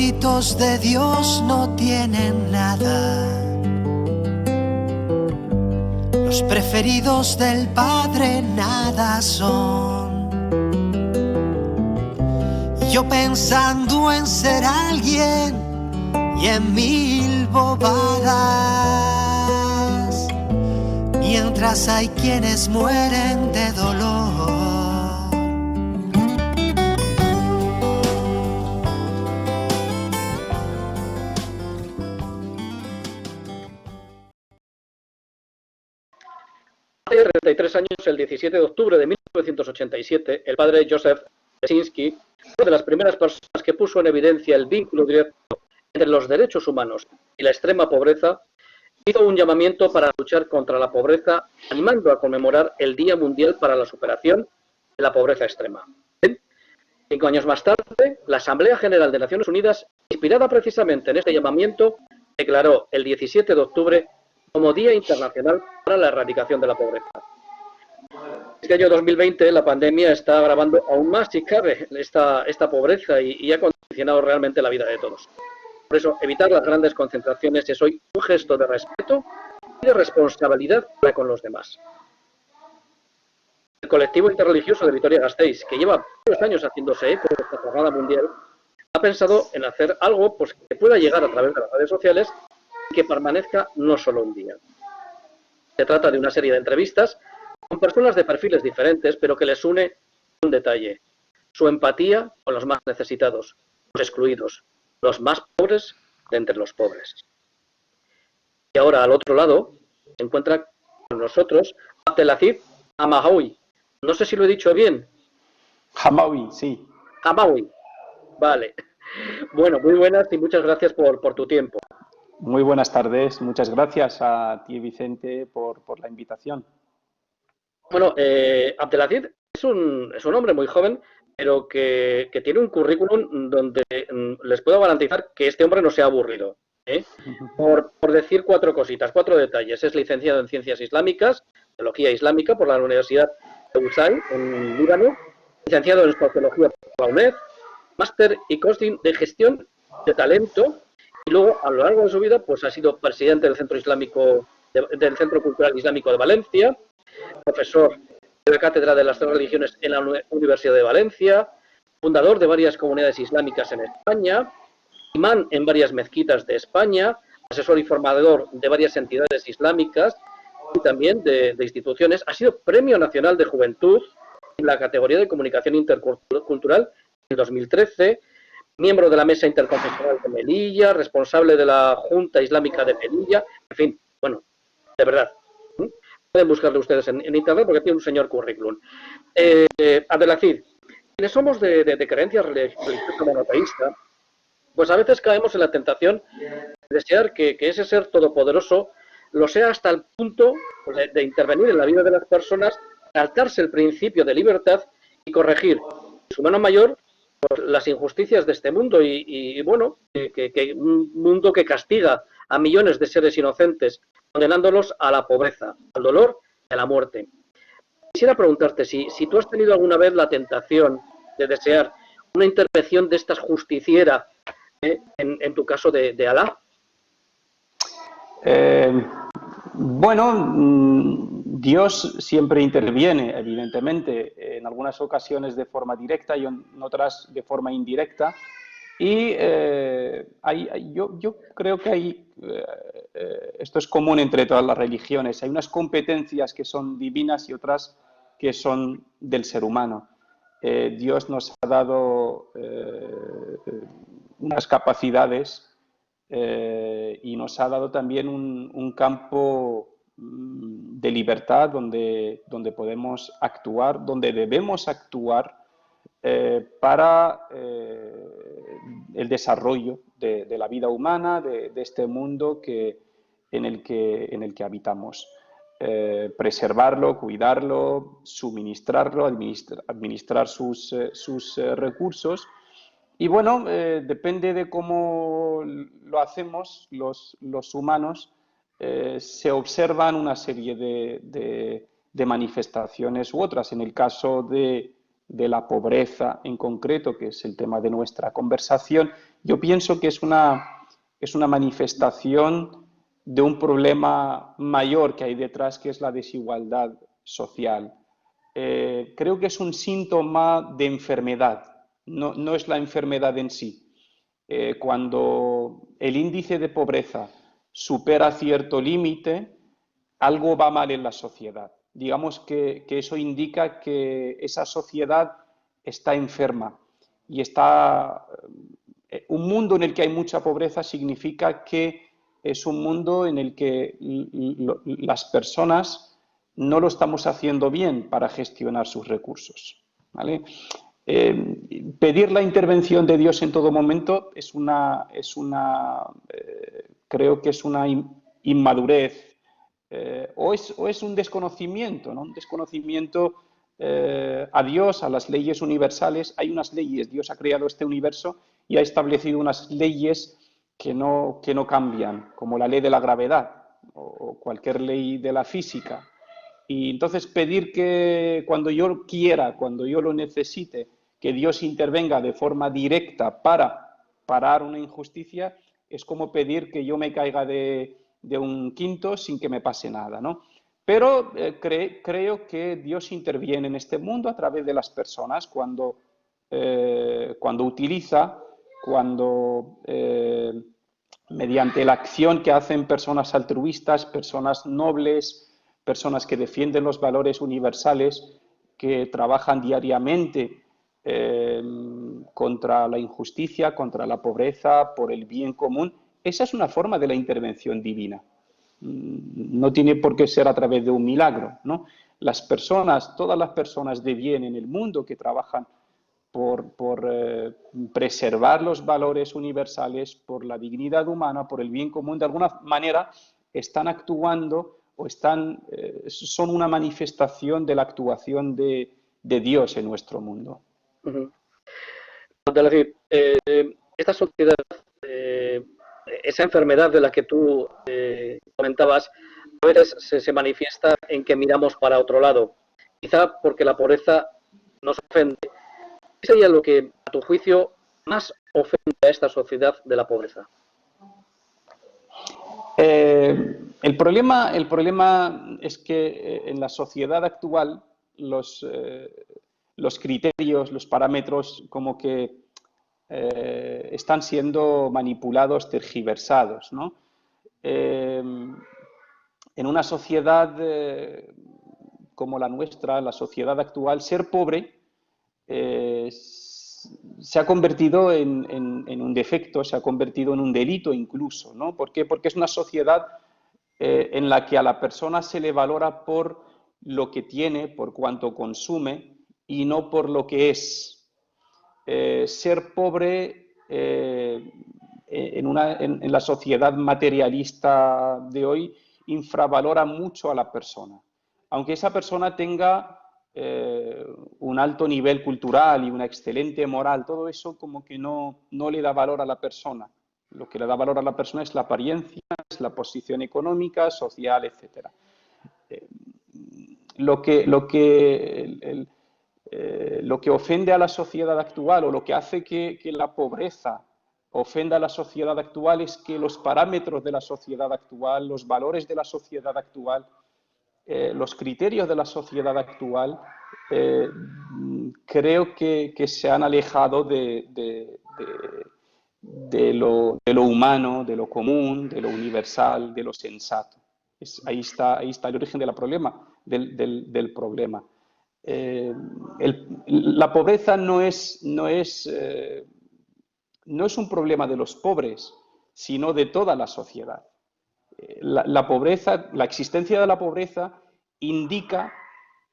favoritos de Dios no tienen nada. Los preferidos del Padre nada son. Yo pensando en ser alguien y en mil bobadas, mientras hay quienes mueren de dolor. Hace 33 años, el 17 de octubre de 1987, el padre Joseph Besinski, una de las primeras personas que puso en evidencia el vínculo directo entre los derechos humanos y la extrema pobreza, hizo un llamamiento para luchar contra la pobreza, animando a conmemorar el Día Mundial para la Superación de la Pobreza Extrema. 5 años más tarde, la Asamblea General de Naciones Unidas, inspirada precisamente en este llamamiento, declaró el 17 de octubre como Día Internacional para la Erradicación de la Pobreza. Este año 2020 la pandemia está agravando aún más, si cabe, esta pobreza y ha condicionado realmente la vida de todos. Por eso, evitar las grandes concentraciones es hoy un gesto de respeto y de responsabilidad para con los demás. El colectivo interreligioso de Vitoria-Gasteiz, que lleva varios años haciéndose eco de esta jornada mundial, ha pensado en hacer algo pues, que pueda llegar a través de las redes sociales y que permanezca no solo un día. Se trata de una serie de entrevistas con personas de perfiles diferentes, pero que les une un detalle: su empatía con los más necesitados, los excluidos, los más pobres de entre los pobres. Y ahora, al otro lado, se encuentra con nosotros Abdelaziz Hamaoui. No sé si lo he dicho bien. Hamaoui, sí. Hamaoui, vale. Bueno, muy buenas y muchas gracias por tu tiempo. Muy buenas tardes. Muchas gracias a ti, Vicente, por la invitación. Bueno, Abdelaziz es un hombre muy joven, pero que tiene un currículum donde les puedo garantizar que este hombre no se ha aburrido. Por decir 4 cositas, 4 detalles. Es licenciado en Ciencias Islámicas, Teología Islámica por la Universidad de Usain, en Líbano, licenciado en Sociología por la UNED, máster y coaching de gestión de talento, y luego a lo largo de su vida pues ha sido presidente del Centro Cultural Islámico de Valencia, profesor de la Cátedra de las 3 Religiones en la Universidad de Valencia, fundador de varias comunidades islámicas en España, imán en varias mezquitas de España, asesor y formador de varias entidades islámicas y también de instituciones. Ha sido Premio Nacional de Juventud en la categoría de Comunicación Intercultural en 2013, miembro de la Mesa Interconfesional de Melilla, responsable de la Junta Islámica de Melilla, en fin, bueno, de verdad. Pueden buscarlo ustedes en internet porque tiene un señor currículum. Abdelaziz, quienes somos de creencias religiosas monoteístas, pues a veces caemos en la tentación de desear que ese ser todopoderoso lo sea hasta el punto pues, de intervenir en la vida de las personas, saltarse el principio de libertad y corregir en su mano mayor pues, las injusticias de este mundo y bueno, que un mundo que castiga a millones de seres inocentes, condenándolos a la pobreza, al dolor y a la muerte. Quisiera preguntarte si tú has tenido alguna vez la tentación de desear una intervención de estas justiciera en tu caso de Alá. Bueno, Dios siempre interviene, evidentemente, en algunas ocasiones de forma directa y en otras de forma indirecta. Y yo creo que esto es común entre todas las religiones. Hay unas competencias que son divinas y otras que son del ser humano. Dios nos ha dado unas capacidades y nos ha dado también un campo de libertad donde podemos actuar, donde debemos actuar para el desarrollo de la vida humana, de este mundo en el que habitamos. Preservarlo, cuidarlo, suministrarlo, administrar sus recursos. Y bueno, depende de cómo lo hacemos los humanos, se observan una serie de manifestaciones u otras. En el caso de la pobreza en concreto, que es el tema de nuestra conversación, Yo pienso que es una manifestación de un problema mayor que hay detrás, que es la desigualdad social. Creo que es un síntoma de enfermedad, no es la enfermedad en sí. Cuando el índice de pobreza supera cierto límite, algo va mal en la sociedad. Digamos que eso indica que esa sociedad está enferma y está... Un mundo en el que hay mucha pobreza significa que es un mundo en el que las personas no lo estamos haciendo bien para gestionar sus recursos, ¿vale? Pedir la intervención de Dios en todo momento creo que es una inmadurez, o es un desconocimiento, ¿no? Un desconocimiento a Dios, a las leyes universales. Hay unas leyes, Dios ha creado este universo y ha establecido unas leyes que no cambian, como la ley de la gravedad o cualquier ley de la física. Y entonces pedir que cuando yo quiera, cuando yo lo necesite, que Dios intervenga de forma directa para parar una injusticia, es como pedir que yo me caiga de un quinto sin que me pase nada, ¿no? Pero creo que Dios interviene en este mundo a través de las personas cuando utiliza, mediante la acción que hacen personas altruistas, personas nobles, personas que defienden los valores universales, que trabajan diariamente contra la injusticia, contra la pobreza, por el bien común. Esa es una forma de la intervención divina. No tiene por qué ser a través de un milagro, ¿no? Las personas, todas las personas de bien en el mundo que trabajan por preservar los valores universales, por la dignidad humana, por el bien común, de alguna manera están actuando o son una manifestación de la actuación de Dios en nuestro mundo. Uh-huh. Es decir, esta sociedad, esa enfermedad de la que tú comentabas, a veces se manifiesta en que miramos para otro lado, quizá porque la pobreza nos ofende. ¿Qué sería lo que, a tu juicio, más ofende a esta sociedad de la pobreza? El problema es que en la sociedad actual los criterios, los parámetros como que están siendo manipulados, tergiversados, ¿no? En una sociedad como la nuestra, la sociedad actual, ser pobre se ha convertido en un defecto, se ha convertido en un delito incluso, ¿no? ¿Por qué? Porque es una sociedad en la que a la persona se le valora por lo que tiene, por cuánto consume y no por lo que es. Ser pobre en la sociedad materialista de hoy infravalora mucho a la persona. Aunque esa persona tenga un alto nivel cultural y una excelente moral, todo eso como que no le da valor a la persona. Lo que le da valor a la persona es la apariencia, es la posición económica, social, etc. Lo que ofende a la sociedad actual o lo que hace que la pobreza ofenda a la sociedad actual es que los parámetros de la sociedad actual, los valores de la sociedad actual, los criterios de la sociedad actual, creo que se han alejado de lo humano, de lo común, de lo universal, de lo sensato. Ahí está el origen del problema. La pobreza no es un problema de los pobres, sino de toda la sociedad. La pobreza, la existencia de la pobreza indica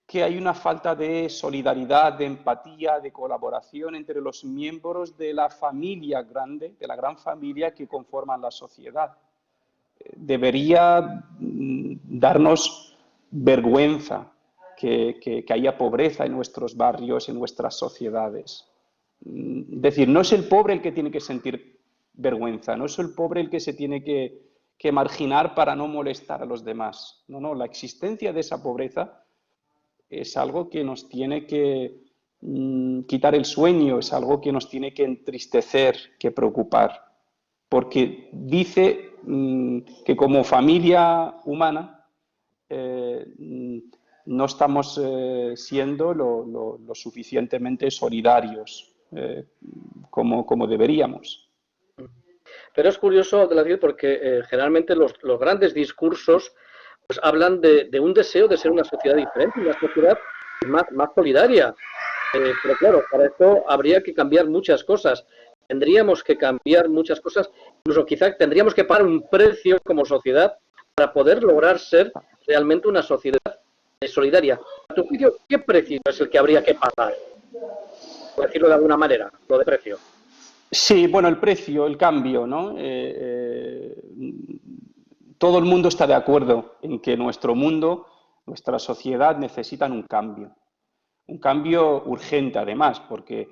que hay una falta de solidaridad, de empatía, de colaboración entre los miembros de la familia grande, de la gran familia que conforman la sociedad. Debería darnos vergüenza que haya pobreza en nuestros barrios, en nuestras sociedades. Es decir, no es el pobre el que tiene que sentir vergüenza, no es el pobre el que se tiene que marginar para no molestar a los demás. No, la existencia de esa pobreza es algo que nos tiene que quitar el sueño, es algo que nos tiene que entristecer, que preocupar, porque dice que como familia humana no estamos siendo lo suficientemente solidarios como deberíamos. Pero es curioso, Abdelaziz, porque generalmente los grandes discursos pues hablan de un deseo de ser una sociedad diferente, una sociedad más solidaria. Pero claro, para esto habría que cambiar muchas cosas. Tendríamos que cambiar muchas cosas, incluso quizá tendríamos que pagar un precio como sociedad para poder lograr ser realmente una sociedad solidaria. A tu juicio, ¿qué precio es el que habría que pagar? Por decirlo de alguna manera, lo de precio. Sí, bueno, el precio, el cambio, ¿no? Todo el mundo está de acuerdo en que nuestro mundo, nuestra sociedad necesitan un cambio urgente además, porque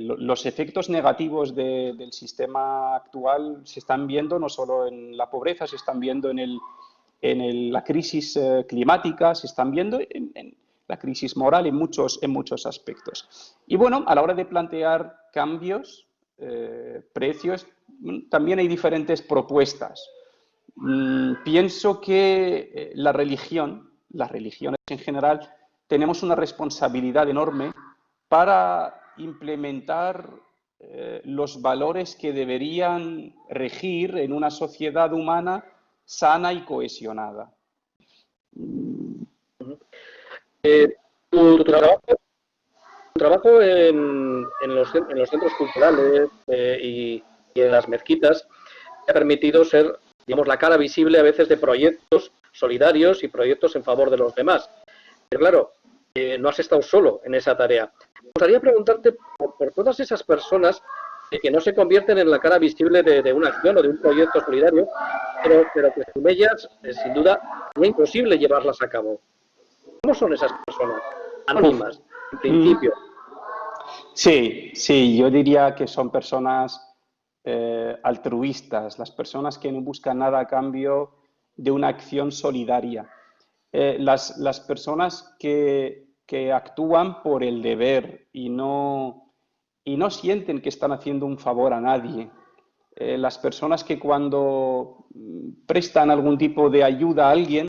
los efectos negativos del sistema actual se están viendo no solo en la pobreza, se están viendo en la crisis climática, se están viendo en la crisis moral en muchos aspectos. Y bueno, a la hora de plantear cambios, precios, también hay diferentes propuestas. Pienso que las religiones en general, tenemos una responsabilidad enorme para implementar los valores que deberían regir en una sociedad humana sana y cohesionada. Tu trabajo en los centros culturales y en las mezquitas te ha permitido ser, digamos, la cara visible a veces de proyectos solidarios y proyectos en favor de los demás. Pero claro, no has estado solo en esa tarea. Me gustaría preguntarte por todas esas personas que no se convierten en la cara visible de una acción o de un proyecto solidario, pero que sin ellas, sin duda, es imposible llevarlas a cabo. ¿Cómo son esas personas? Anónimas, en principio. Sí, yo diría que son personas altruistas, las personas que no buscan nada a cambio de una acción solidaria. Las personas que actúan por el deber y no sienten que están haciendo un favor a nadie. Las personas que cuando prestan algún tipo de ayuda a alguien,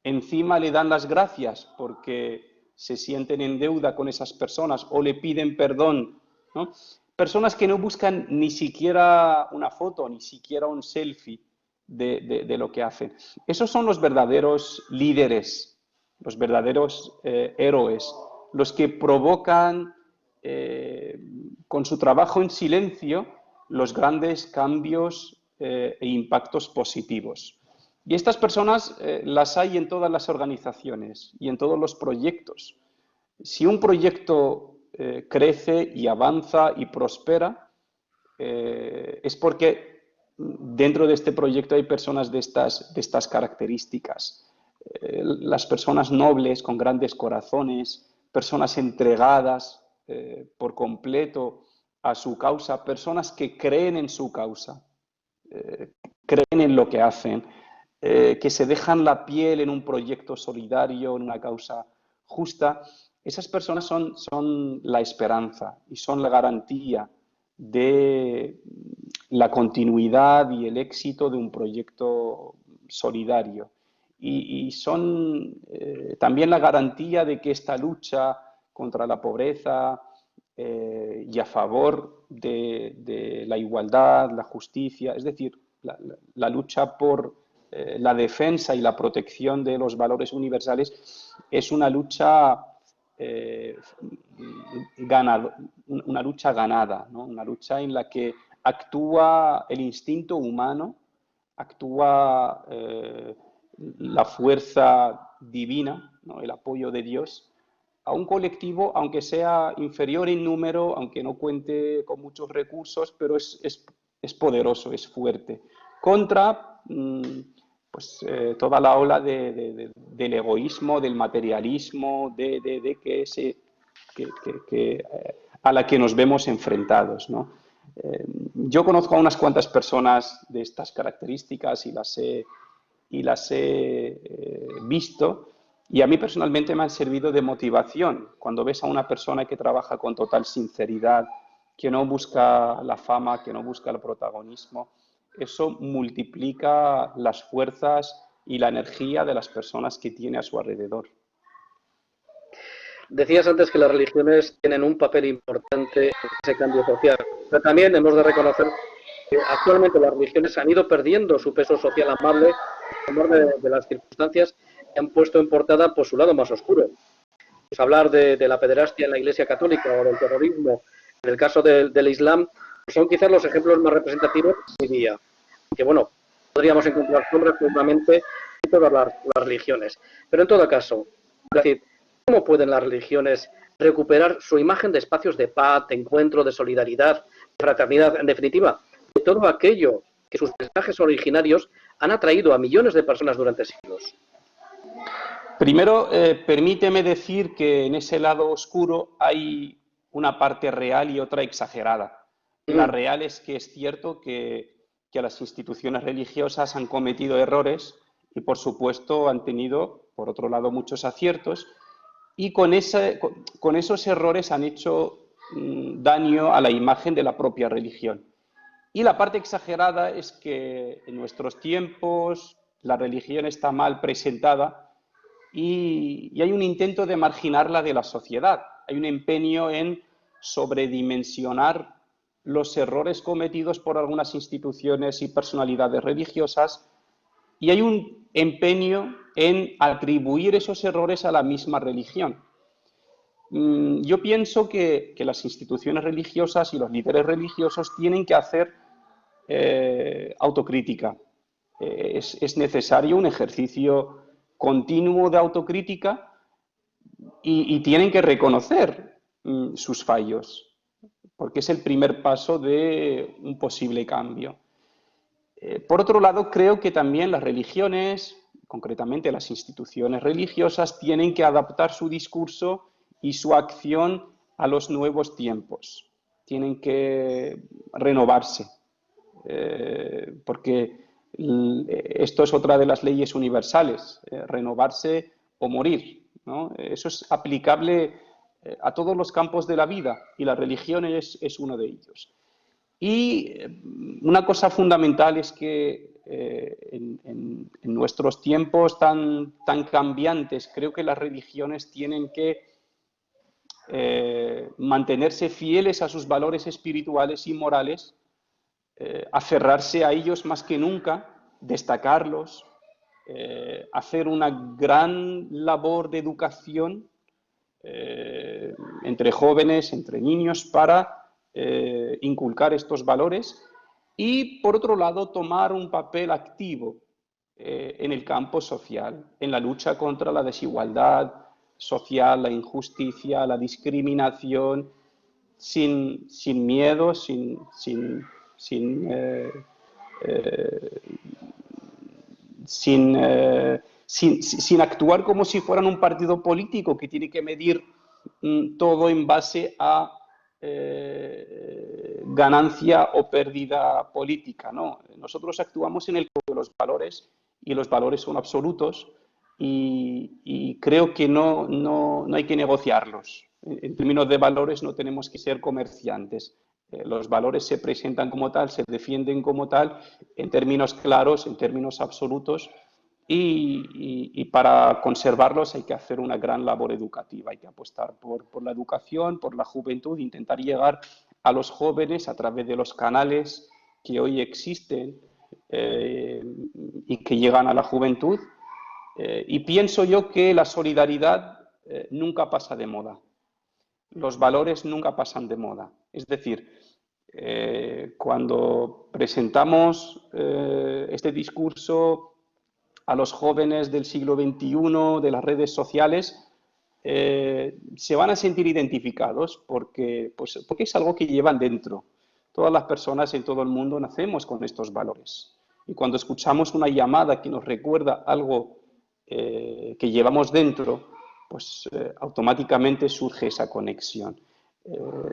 encima le dan las gracias porque se sienten en deuda con esas personas o le piden perdón, ¿no? Personas que no buscan ni siquiera una foto, ni siquiera un selfie de lo que hacen. Esos son los verdaderos líderes, los verdaderos héroes, los que provocan con su trabajo en silencio los grandes cambios e impactos positivos. Y estas personas las hay en todas las organizaciones y en todos los proyectos. Si un proyecto crece y avanza y prospera, es porque dentro de este proyecto hay personas de estas características. Las personas nobles, con grandes corazones, personas entregadas por completo a su causa, personas que creen en su causa, creen en lo que hacen, que se dejan la piel en un proyecto solidario, en una causa justa. Esas personas son la esperanza y son la garantía de la continuidad y el éxito de un proyecto solidario. Y son también la garantía de que esta lucha contra la pobreza y a favor de la igualdad, la justicia, es decir, la lucha por la defensa y la protección de los valores universales es una lucha ganada, ¿no? Una lucha en la que actúa el instinto humano, actúa la fuerza divina, ¿no? El apoyo de Dios a un colectivo, aunque sea inferior en número, aunque no cuente con muchos recursos, pero es poderoso, es fuerte, contra toda la ola del egoísmo, del materialismo, a la que nos vemos enfrentados, ¿no? Yo conozco a unas cuantas personas de estas características y las he visto, Y a mí personalmente me han servido de motivación. Cuando ves a una persona que trabaja con total sinceridad, que no busca la fama, que no busca el protagonismo, eso multiplica las fuerzas y la energía de las personas que tiene a su alrededor. Decías antes que las religiones tienen un papel importante en ese cambio social, pero también hemos de reconocer que actualmente las religiones han ido perdiendo su peso social amable en temor de las circunstancias y han puesto en portada por su lado más oscuro. Pues hablar de la pederastia en la Iglesia Católica o del terrorismo en el caso del Islam pues son quizás los ejemplos más representativos hoy día. Que bueno, podríamos encontrar sombras seguramente en todas las religiones. Pero en todo caso, es decir, ¿cómo pueden las religiones recuperar su imagen de espacios de paz, de encuentro, de solidaridad, de fraternidad, en definitiva, de todo aquello que sus mensajes originarios han atraído a millones de personas durante siglos? Primero, permíteme decir que en ese lado oscuro hay una parte real y otra exagerada. La real es que es cierto que las instituciones religiosas han cometido errores y, por supuesto, han tenido, por otro lado, muchos aciertos y con esos errores han hecho daño a la imagen de la propia religión. Y la parte exagerada es que en nuestros tiempos la religión está mal presentada y hay un intento de marginarla de la sociedad. Hay un empeño en sobredimensionar los errores cometidos por algunas instituciones y personalidades religiosas y hay un empeño en atribuir esos errores a la misma religión. Yo pienso que las instituciones religiosas y los líderes religiosos tienen que hacer autocrítica. Es necesario un ejercicio continuo de autocrítica y tienen que reconocer sus fallos, porque es el primer paso de un posible cambio. Por otro lado, creo que también las religiones, concretamente las instituciones religiosas, tienen que adaptar su discurso y su acción a los nuevos tiempos. Tienen que renovarse, porque esto es otra de las leyes universales, renovarse o morir, ¿no? Eso es aplicable a todos los campos de la vida y la religión es uno de ellos. Y una cosa fundamental es que en nuestros tiempos tan cambiantes, creo que las religiones tienen que mantenerse fieles a sus valores espirituales y morales, aferrarse a ellos más que nunca, destacarlos, hacer una gran labor de educación entre jóvenes, entre niños, para inculcar estos valores y, por otro lado, tomar un papel activo en el campo social, en la lucha contra la desigualdad social, la injusticia, la discriminación, sin miedo, sin actuar como si fueran un partido político que tiene que medir todo en base a ganancia o pérdida política, ¿no? Nosotros actuamos en el campo de los valores y los valores son absolutos y creo que no hay que negociarlos. En términos de valores no tenemos que ser comerciantes. Los valores se presentan como tal, se defienden como tal, en términos claros, en términos absolutos, y para conservarlos hay que hacer una gran labor educativa, hay que apostar por la educación, por la juventud, intentar llegar a los jóvenes a través de los canales que hoy existen y que llegan a la juventud. Y pienso yo que la solidaridad nunca pasa de moda. Los valores nunca pasan de moda. Es decir, cuando presentamos este discurso a los jóvenes del siglo XXI, de las redes sociales, se van a sentir identificados porque es algo que llevan dentro. Todas las personas en todo el mundo nacemos con estos valores. Y cuando escuchamos una llamada que nos recuerda algo que llevamos dentro, pues automáticamente surge esa conexión.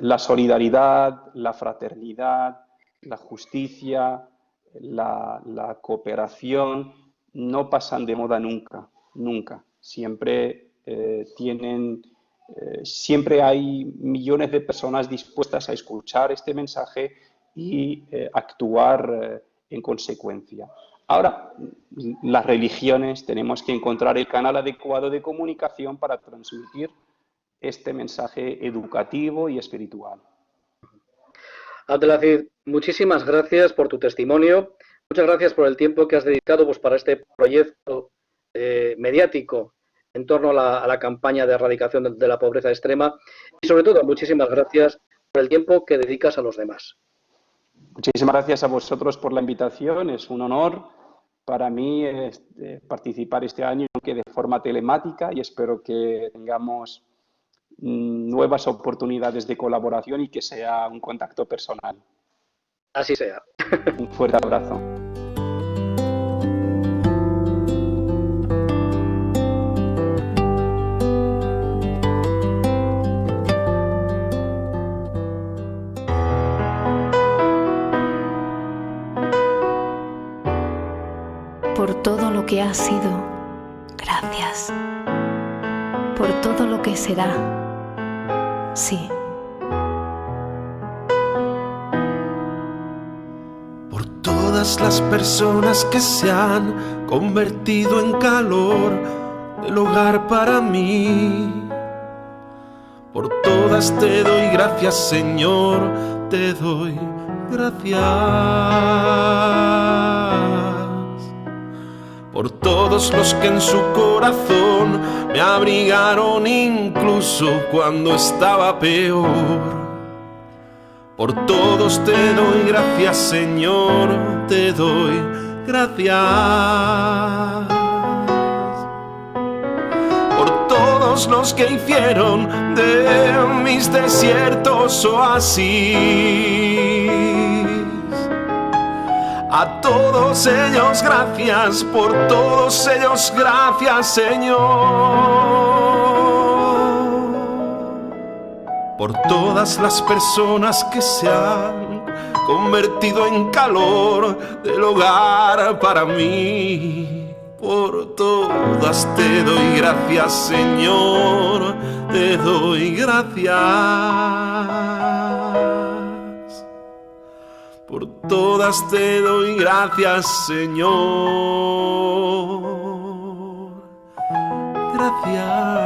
La solidaridad, la fraternidad, la justicia, la cooperación no pasan de moda nunca, nunca. siempre siempre hay millones de personas dispuestas a escuchar este mensaje y actuar en consecuencia. Ahora, las religiones tenemos que encontrar el canal adecuado de comunicación para transmitir este mensaje educativo y espiritual. Abdelaziz, muchísimas gracias por tu testimonio, muchas gracias por el tiempo que has dedicado pues, para este proyecto mediático en torno a la campaña de erradicación de la pobreza extrema y sobre todo muchísimas gracias por el tiempo que dedicas a los demás. Muchísimas gracias a vosotros por la invitación, es un honor para mí participar este año, aunque de forma telemática, y espero que tengamos nuevas oportunidades de colaboración y que sea un contacto personal. Así sea. Un fuerte abrazo. Por todo lo que ha sido, gracias. Por todo lo que será, sí. Por todas las personas que se han convertido en calor del hogar para mí. Por todas te doy gracias, Señor, te doy gracias. Por todos los que en su corazón me abrigaron incluso cuando estaba peor. Por todos te doy gracias, Señor, te doy gracias. Por todos los que hicieron de mis desiertos oasis. A todos ellos gracias, por todos ellos gracias, Señor. Por todas las personas que se han convertido en calor del hogar para mí. Por todas te doy gracias, Señor, te doy gracias. Por todas te doy gracias, Señor. Gracias.